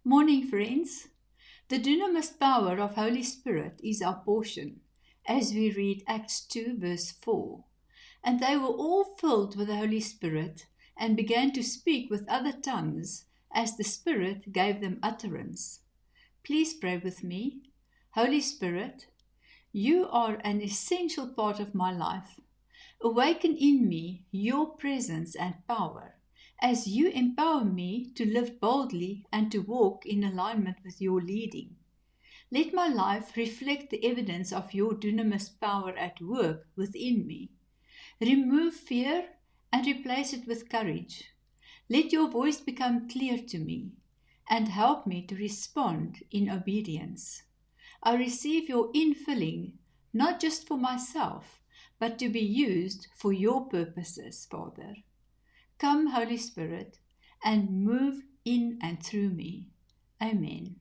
Morning, friends. The dunamis power of Holy Spirit is our portion, as we read Acts 2, verse 4. And they were all filled with the Holy Spirit and began to speak with other tongues as the Spirit gave them utterance. Please pray with me. Holy Spirit, you are an essential part of my life. Awaken in me your presence and power as you empower me to live boldly and to walk in alignment with your leading. Let my life reflect the evidence of your dunamis power at work within me. Remove fear and replace it with courage. Let your voice become clear to me and help me to respond in obedience. I receive your infilling, not just for myself, but to be used for your purposes, Father. Come, Holy Spirit, and move in and through me. Amen.